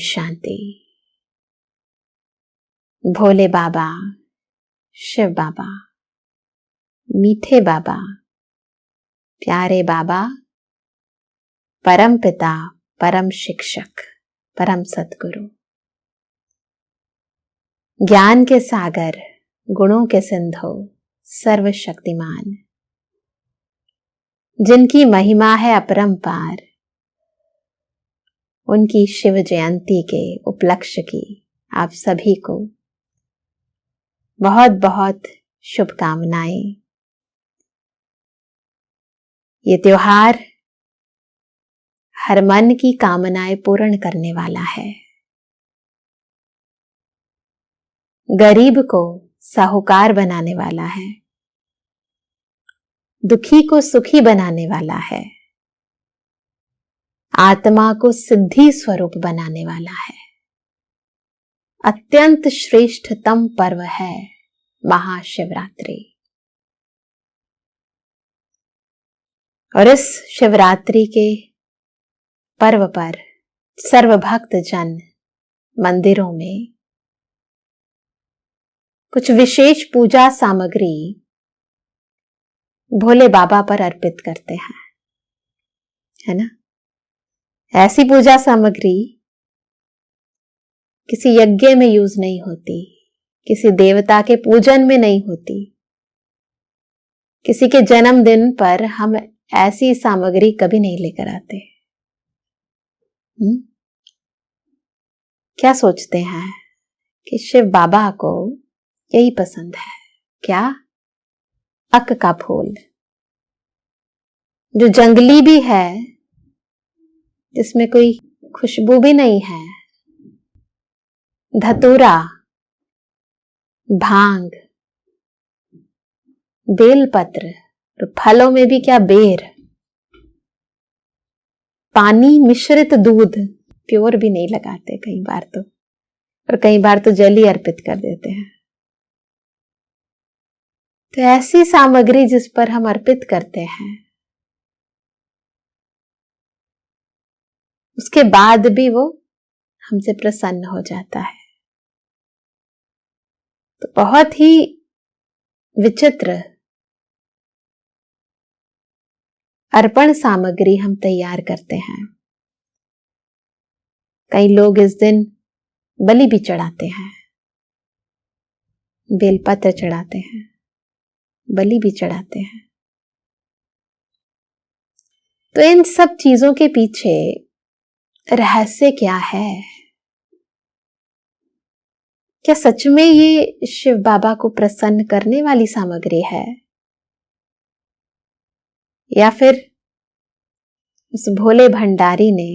शांति। भोले बाबा, शिव बाबा, मीठे बाबा, प्यारे बाबा, परम पिता, परम शिक्षक, परम सद्गुरु, ज्ञान के सागर, गुणों के सिंधु, सर्वशक्तिमान, जिनकी महिमा है अपरंपार, उनकी शिव जयंती के उपलक्ष्य की आप सभी को बहुत बहुत शुभकामनाएं। ये त्योहार हर मन की कामनाएं पूर्ण करने वाला है। गरीब को साहूकार बनाने वाला है, दुखी को सुखी बनाने वाला है, आत्मा को सिद्धि स्वरूप बनाने वाला है। अत्यंत श्रेष्ठतम पर्व है महाशिवरात्रि। और इस शिवरात्रि के पर्व पर सर्वभक्त जन मंदिरों में कुछ विशेष पूजा सामग्री भोले बाबा पर अर्पित करते हैं, है ना। ऐसी पूजा सामग्री किसी यज्ञ में यूज नहीं होती, किसी देवता के पूजन में नहीं होती। किसी के जन्मदिन पर हम ऐसी सामग्री कभी नहीं लेकर आते। क्या सोचते हैं कि शिव बाबा को यही पसंद है क्या? अक का फूल, जो जंगली भी है, जिसमें कोई खुशबू भी नहीं है, धतूरा, भांग, बेलपत्र, और फलों में भी क्या बेर, पानी मिश्रित दूध, प्योर भी नहीं लगाते कई बार तो, और कई बार तो जल ही अर्पित कर देते हैं। तो ऐसी सामग्री जिस पर हम अर्पित करते हैं, उसके बाद भी वो हमसे प्रसन्न हो जाता है। तो बहुत ही विचित्र अर्पण सामग्री हम तैयार करते हैं। कई लोग इस दिन बलि भी चढ़ाते हैं, बेलपत्र चढ़ाते हैं, बलि भी चढ़ाते हैं। तो इन सब चीजों के पीछे रहस्य क्या है? क्या सच में ये शिव बाबा को प्रसन्न करने वाली सामग्री है, या फिर उस भोले भंडारी ने,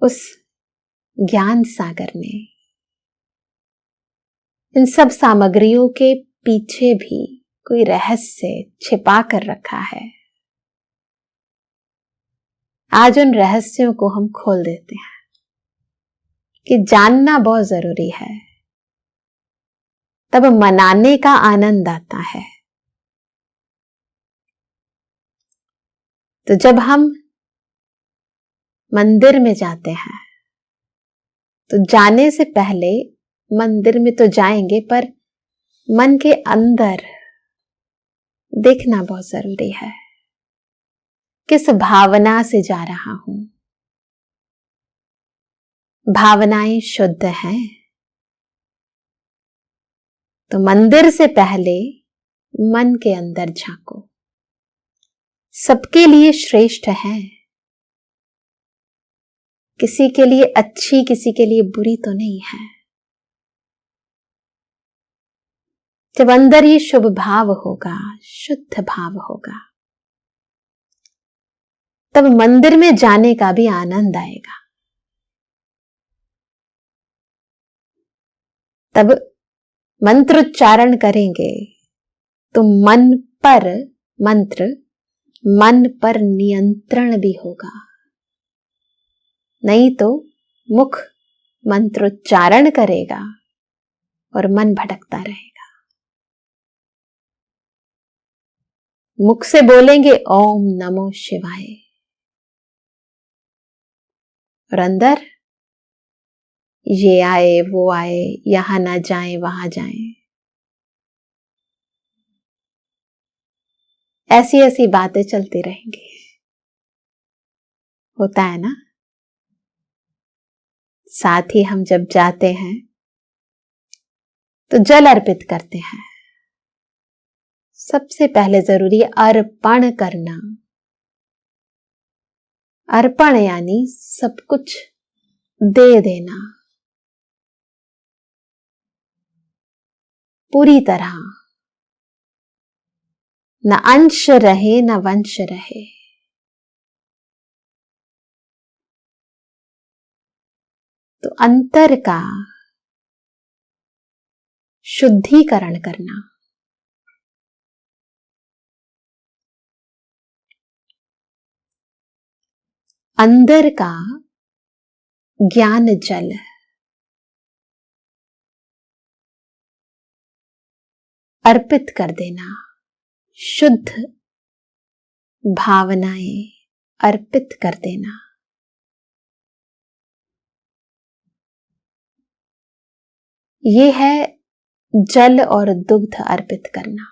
उस ज्ञान सागर ने इन सब सामग्रियों के पीछे भी कोई रहस्य छिपा कर रखा है? आज उन रहस्यों को हम खोल देते हैं कि जानना बहुत जरूरी है, तब मनाने का आनंद आता है। तो जब हम मंदिर में जाते हैं, तो जाने से पहले मंदिर में तो जाएंगे, पर मन के अंदर देखना बहुत जरूरी है, किस भावना से जा रहा हूं। भावनाएं शुद्ध हैं तो मंदिर से पहले मन के अंदर झांको। सबके लिए श्रेष्ठ है, किसी के लिए अच्छी, किसी के लिए बुरी तो नहीं है। जब अंदर ये शुभ भाव होगा, शुद्ध भाव होगा, तब मंदिर में जाने का भी आनंद आएगा। तब मंत्रोच्चारण करेंगे तो मन पर नियंत्रण भी होगा। नहीं तो मुख मंत्रोच्चारण करेगा और मन भटकता रहेगा। मुख से बोलेंगे ओम नमो शिवाय, और अंदर ये आए वो आए, यहां ना जाएं वहां जाएं, ऐसी ऐसी बातें चलती रहेंगी। होता है ना। साथ ही हम जब जाते हैं तो जल अर्पित करते हैं। सबसे पहले जरूरी है अर्पण करना। अर्पण यानी सब कुछ दे देना, पूरी तरह, न अंश रहे न वंश रहे। तो अंतर का शुद्धिकरण करना, अंदर का ज्ञान जल अर्पित कर देना, शुद्ध भावनाएं अर्पित कर देना। ये है जल और दुग्ध अर्पित करना।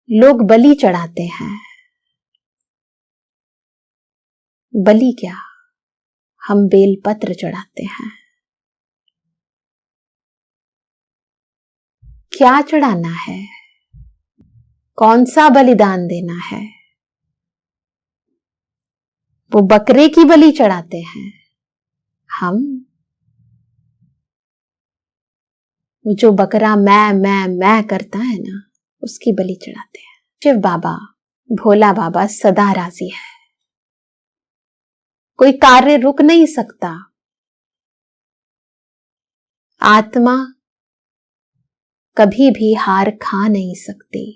लोग बलि चढ़ाते हैं। बलि क्या, हम बेलपत्र चढ़ाते हैं। क्या चढ़ाना है, कौन सा बलिदान देना है? वो बकरे की बलि चढ़ाते हैं, हम वो जो बकरा मैं करता है ना, उसकी बलि चढ़ाते हैं। शिव बाबा, भोला बाबा सदा राजी है। कोई कार्य रुक नहीं सकता। आत्मा कभी भी हार खा नहीं सकती।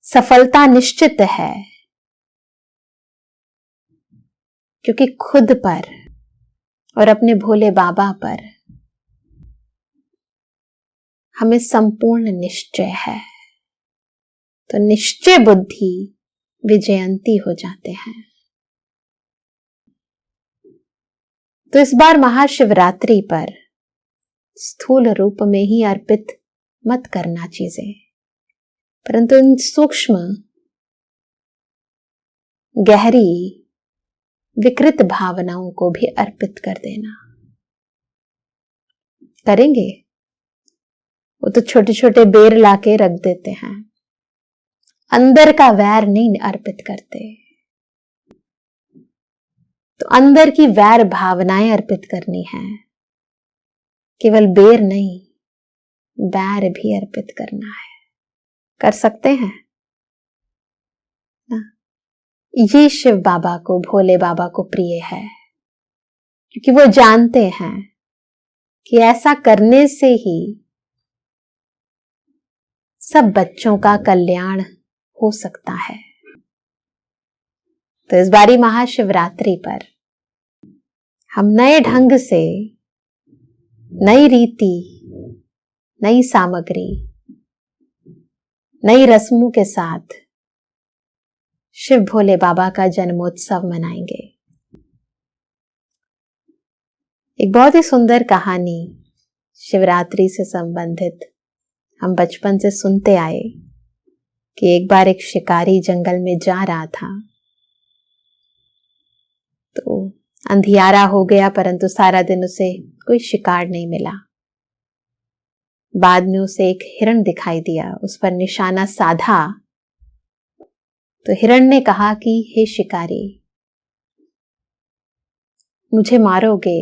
सफलता निश्चित है, क्योंकि खुद पर और अपने भोले बाबा पर हमें संपूर्ण निश्चय है। तो निश्चय बुद्धि विजयंती हो जाते हैं। तो इस बार महाशिवरात्रि पर स्थूल रूप में ही अर्पित मत करना चीजें, परंतु इन सूक्ष्म गहरी विकृत भावनाओं को भी अर्पित कर देना। करेंगे? वो तो छोटे छोटे बेर लाके रख देते हैं, अंदर का वैर नहीं अर्पित करते। तो अंदर की वैर भावनाएं अर्पित करनी है, केवल बेर नहीं, बैर भी अर्पित करना है। कर सकते हैं ना? ये शिव बाबा को, भोले बाबा को प्रिय है, क्योंकि वो जानते हैं कि ऐसा करने से ही सब बच्चों का कल्याण हो सकता है। तो इस बारी महाशिवरात्रि पर हम नए ढंग से, नई रीति, नई सामग्री, नई रस्मों के साथ शिव भोले बाबा का जन्मोत्सव मनाएंगे। एक बहुत ही सुंदर कहानी शिवरात्रि से संबंधित हम बचपन से सुनते आए कि एक बार एक शिकारी जंगल में जा रहा था, तो अंधियारा हो गया, परंतु सारा दिन उसे कोई शिकार नहीं मिला। बाद में उसे एक हिरण दिखाई दिया, उस पर निशाना साधा तो हिरण ने कहा कि हे शिकारी, मुझे मारोगे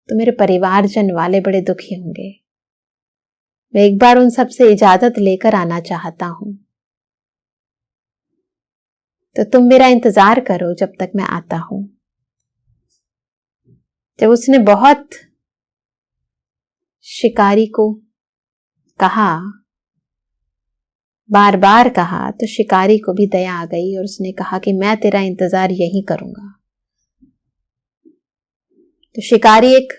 तो मेरे परिवारजन वाले बड़े दुखी होंगे। मैं एक बार उन सब से इजाजत लेकर आना चाहता हूं, तो तुम मेरा इंतजार करो जब तक मैं आता हूं। जब उसने बहुत शिकारी को कहा, बार बार कहा, तो शिकारी को भी दया आ गई और उसने कहा कि मैं तेरा इंतजार यहीं करूंगा। तो शिकारी एक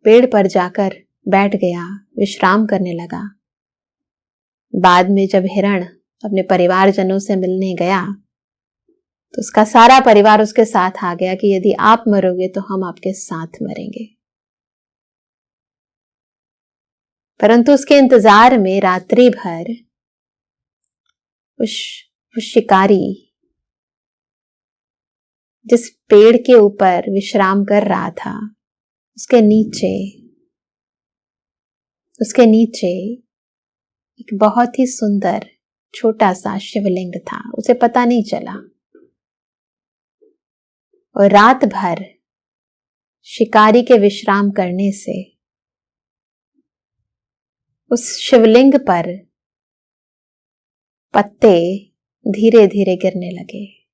पेड़ पर जाकर बैठ गया, विश्राम करने लगा। बाद में जब हिरण अपने परिवारजनों से मिलने गया तो उसका सारा परिवार उसके साथ आ गया कि यदि आप मरोगे तो हम आपके साथ मरेंगे। परंतु उसके इंतजार में रात्रि भर उस शिकारी जिस पेड़ के ऊपर विश्राम कर रहा था उसके नीचे एक बहुत ही सुंदर छोटा सा शिवलिंग था। उसे पता नहीं चला और रात भर शिकारी के विश्राम करने से उस शिवलिंग पर पत्ते धीरे धीरे गिरने लगे।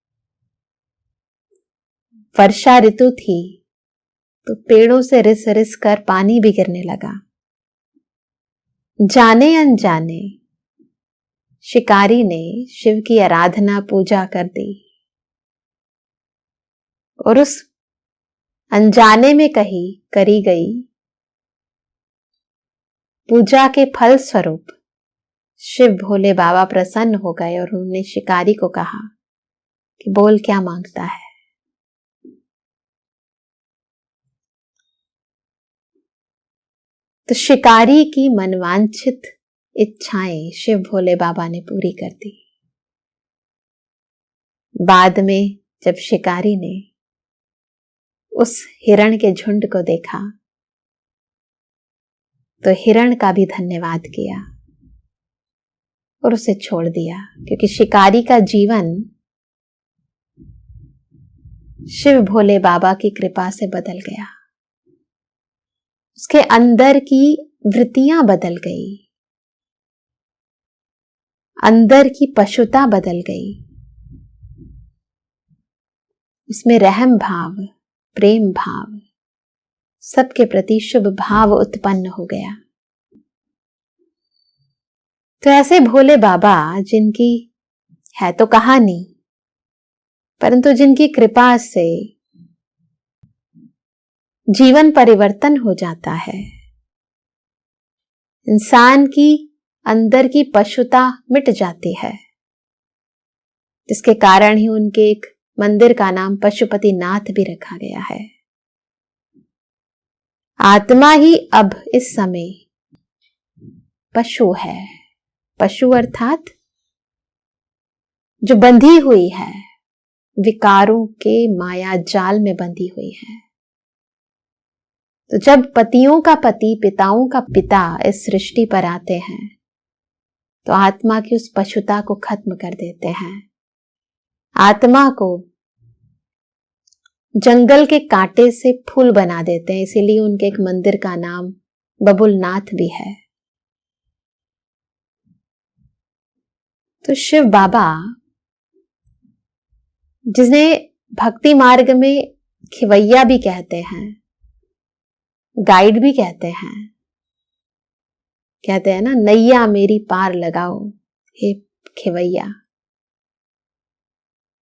वर्षा ऋतु थी तो पेड़ों से रिस रिस कर पानी भी गिरने लगा। जाने अनजाने शिकारी ने शिव की आराधना पूजा कर दी और उस अनजाने में करी गई पूजा के फल स्वरूप शिव भोले बाबा प्रसन्न हो गए और उन्होंने शिकारी को कहा कि बोल क्या मांगता है। तो शिकारी की मनवांछित इच्छाएं शिव भोले बाबा ने पूरी कर दी। बाद में जब शिकारी ने उस हिरण के झुंड को देखा तो हिरण का भी धन्यवाद किया और उसे छोड़ दिया, क्योंकि शिकारी का जीवन शिव भोले बाबा की कृपा से बदल गया। उसके अंदर की वृत्तियां बदल गई, अंदर की पशुता बदल गई, उसमें रहम भाव, प्रेम भाव, सबके प्रति शुभ भाव उत्पन्न हो गया। तो ऐसे भोले बाबा जिनकी है तो कहानी, परंतु जिनकी कृपा से जीवन परिवर्तन हो जाता है, इंसान की अंदर की पशुता मिट जाती है, जिसके कारण ही उनके एक मंदिर का नाम पशुपति नाथ भी रखा गया है। आत्मा ही अब इस समय पशु है, पशु अर्थात जो बंधी हुई है, विकारों के माया जाल में बंधी हुई है। तो जब पतियों का पति, पिताओं का पिता इस सृष्टि पर आते हैं तो आत्मा की उस पशुता को खत्म कर देते हैं। आत्मा को जंगल के कांटे से फूल बना देते हैं, इसीलिए उनके एक मंदिर का नाम बबुलनाथ भी है। तो शिव बाबा, जिन्हें भक्ति मार्ग में खिवैया भी कहते हैं, गाइड भी कहते हैं ना, नैया मेरी पार लगाओ हे खिवैया,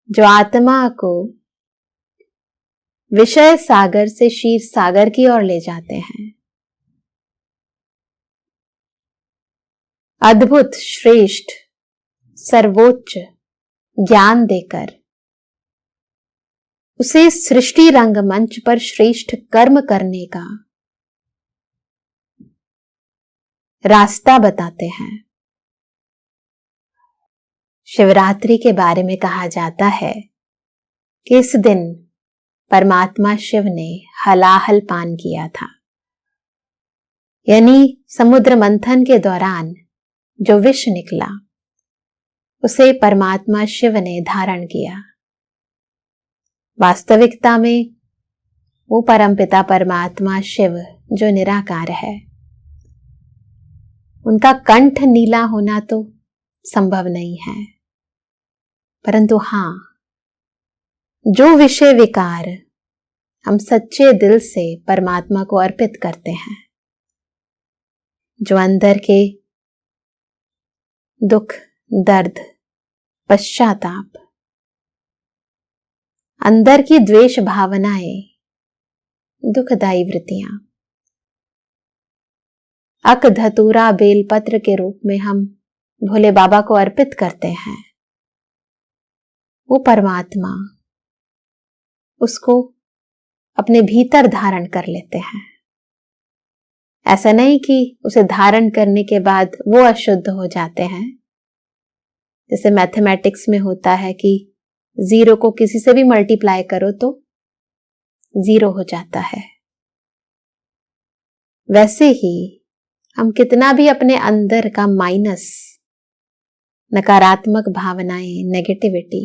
जो आत्मा को विषय सागर से क्षीर सागर की ओर ले जाते हैं। अद्भुत, श्रेष्ठ, सर्वोच्च ज्ञान देकर उसे सृष्टि रंगमंच पर श्रेष्ठ कर्म करने का रास्ता बताते हैं। शिवरात्रि के बारे में कहा जाता है कि इस दिन परमात्मा शिव ने हलाहल पान किया था, यानी समुद्र मंथन के दौरान जो विष निकला उसे परमात्मा शिव ने धारण किया। वास्तविकता में वो परमपिता परमात्मा शिव जो निराकार है, उनका कंठ नीला होना तो संभव नहीं है, परंतु हां, जो विषय विकार हम सच्चे दिल से परमात्मा को अर्पित करते हैं, जो अंदर के दुख, दर्द, पश्चाताप, अंदर की द्वेष भावनाएं, दुखदायी वृत्तियां, अक धतूरा बेलपत्र के रूप में हम भोले बाबा को अर्पित करते हैं, वो परमात्मा उसको अपने भीतर धारण कर लेते हैं। ऐसा नहीं कि उसे धारण करने के बाद वो अशुद्ध हो जाते हैं। जैसे मैथमेटिक्स में होता है कि 0 को किसी से भी मल्टीप्लाई करो तो 0 हो जाता है, वैसे ही हम कितना भी अपने अंदर का माइनस, नकारात्मक भावनाएं, नेगेटिविटी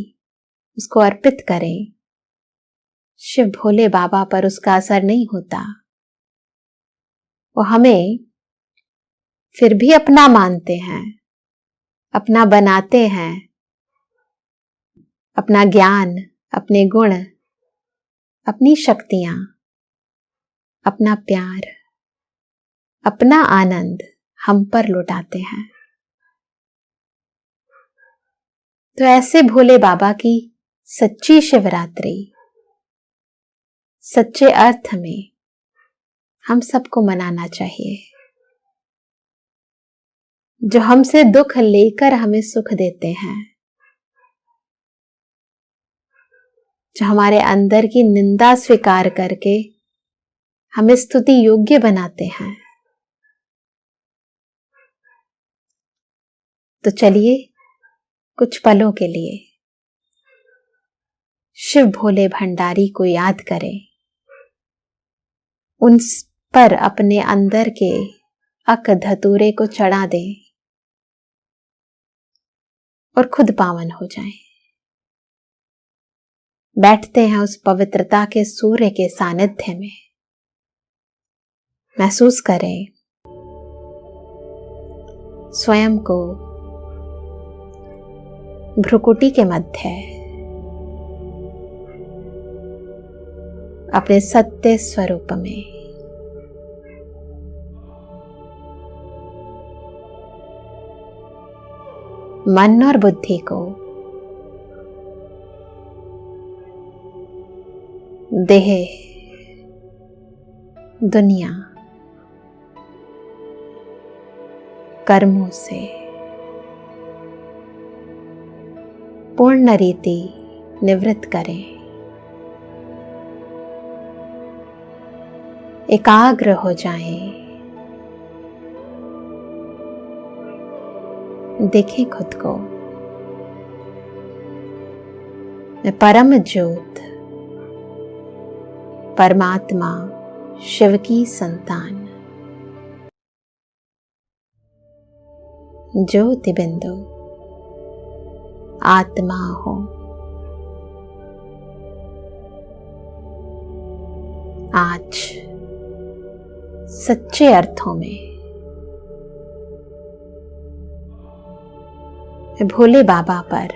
उसको अर्पित करें, शिव भोले बाबा पर उसका असर नहीं होता। वो हमें फिर भी अपना मानते हैं, अपना बनाते हैं। अपना ज्ञान, अपने गुण, अपनी शक्तियां, अपना प्यार, अपना आनंद हम पर लुटाते हैं। तो ऐसे भोले बाबा की सच्ची शिवरात्रि, सच्चे अर्थ में हम सबको मनाना चाहिए। जो हमसे दुख लेकर हमें सुख देते हैं, जो हमारे अंदर की निंदा स्वीकार करके हमें स्तुति योग्य बनाते हैं। तो चलिए कुछ पलों के लिए शिव भोले भंडारी को याद करें, उन पर अपने अंदर के अक धतूरे को चढ़ा दें और खुद पावन हो जाएं। बैठते हैं उस पवित्रता के सूर्य के सानिध्य में। महसूस करें स्वयं को भ्रुकुटी के मध्य अपने सत्य स्वरूप में। मन और बुद्धि को देह, दुनिया, कर्मों से पूर्ण रीति निवृत्त करें। एकाग्र हो जाएं। देखें खुद को, मैं परम ज्योत, परमात्मा शिव की संतान, ज्योति बिंदु आत्मा हूं। आज सच्चे अर्थों में भोले बाबा पर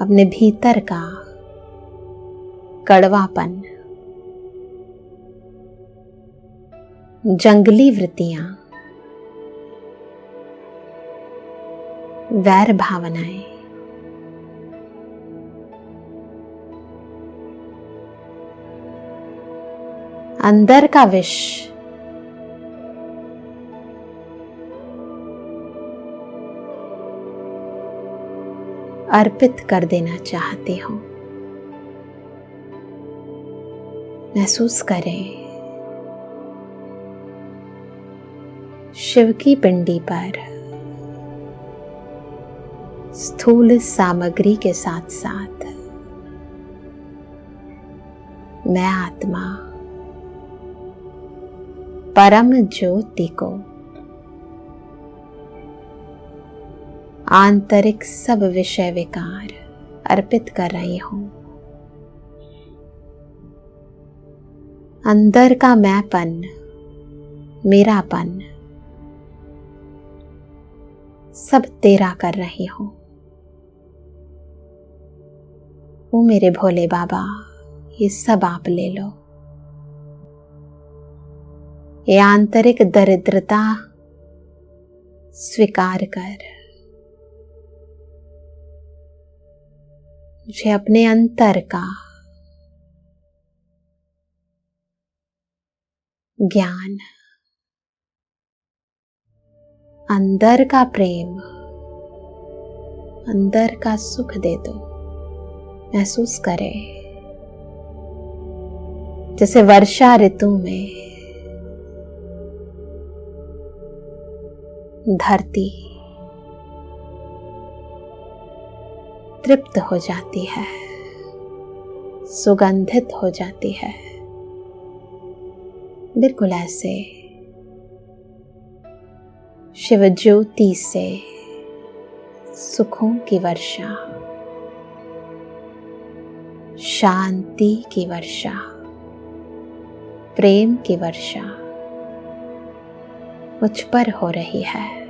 अपने भीतर का कड़वापन, जंगली वृत्तियां, वैर भावनाएं, अंदर का विष, अर्पित कर देना चाहती हूं। महसूस करें शिव की पिंडी पर स्थूल सामग्री के साथ साथ मैं आत्मा परम ज्योति को आंतरिक सब विषय विकार अर्पित कर रही हूं। अंदर का मैंपन, मेरापन सब तेरा कर रही हूं। ओ मेरे भोले बाबा, ये सब आप ले लो। ये आंतरिक दरिद्रता स्वीकार कर मुझे अपने अंतर का ज्ञान, अंदर का प्रेम, अंदर का सुख दे दो। महसूस करें जैसे वर्षा ऋतु में धरती तृप्त हो जाती है, सुगंधित हो जाती है। बिल्कुल ऐसे शिव ज्योति से सुखों की वर्षा, शांति की वर्षा, प्रेम की वर्षा मुझ पर हो रही है।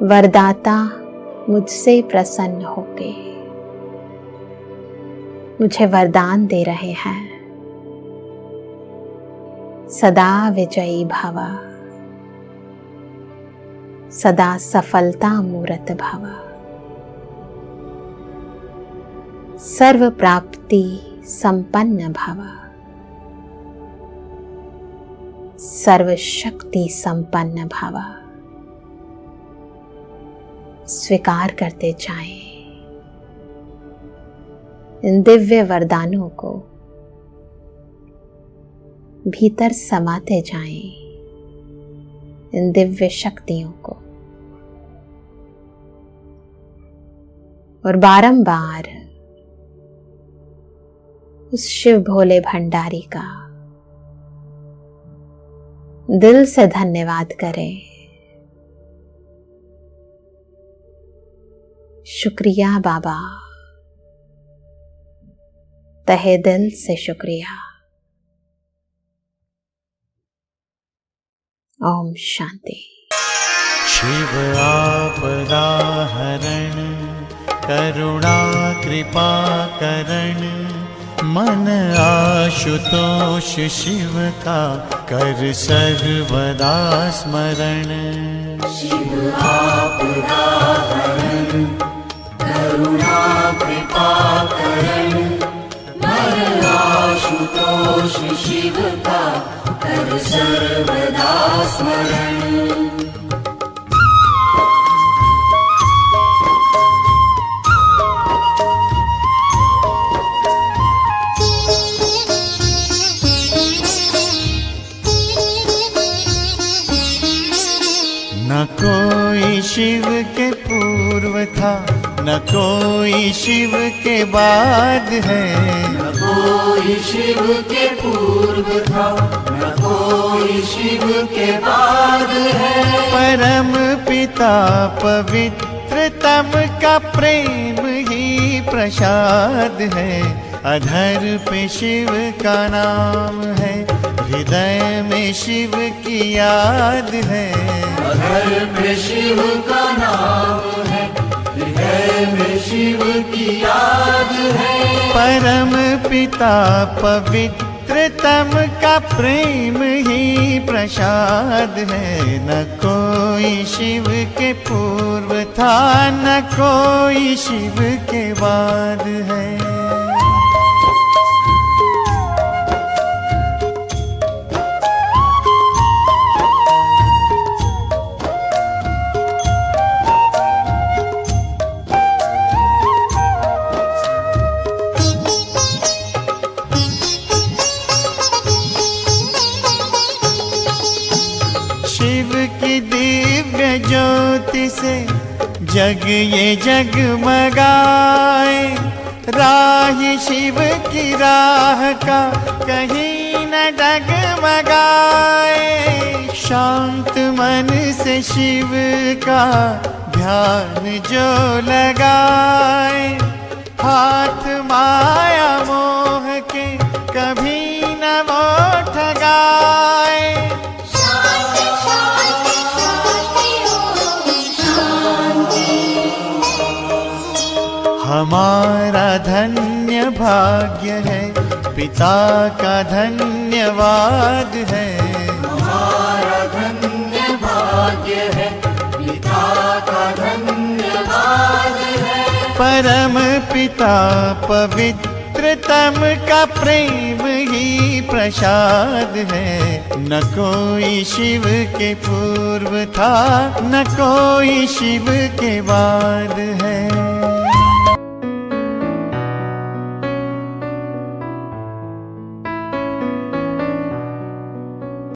वरदाता मुझसे प्रसन्न होके मुझे वरदान दे रहे हैं। सदा विजयी भव, सदा सफलता मूरत भव, सर्व प्राप्ति संपन्न भव, सर्व शक्ति संपन्न भव। स्वीकार करते जाएं इन दिव्य वरदानों को, भीतर समाते जाएं इन दिव्य शक्तियों को, और बारंबार उस शिव भोले भंडारी का दिल से धन्यवाद करें। शुक्रिया बाबा, तहे दिल से शुक्रिया। ओम शांति। शिव आपदा हरण, करुणा कृपा करण, मन आशुतोष शिव का कर सर्वदा स्मरण। शिव आपदा हरण, करुणा कृपा करण, मन आशुतोष शिव का कर सर्वदा स्मरण। न कोई शिव के पूर्व था, न कोई शिव के बाद है। न कोई शिव के पूर्व था, न कोई शिव के बाद है। परम पिता पवित्रतम का प्रेम ही प्रसाद है। अधर पे शिव का नाम है, हृदय में शिव की याद है। अधर पे शिव का नाम है, हृदय में शिव की याद है। परम पिता पवित्रतम का प्रेम ही प्रसाद है। न कोई शिव के पूर्व था, न कोई शिव के बाद है। शिव की दिव्य ज्योति से जग ये जगमगाए। राह शिव की राह का कहीं न डगमगाए। शांत मन से शिव का ध्यान जो लगाए। हाथ माया मोह के कभी न वो ठगाए। हमारा धन्य भाग्य है, पिता का धन्यवाद है। हमारा धन्य भाग्य है, पिता का धन्यवाद है। परम पिता पवित्रतम का प्रेम ही प्रसाद है। न कोई शिव के पूर्व था, न कोई शिव के बाद है।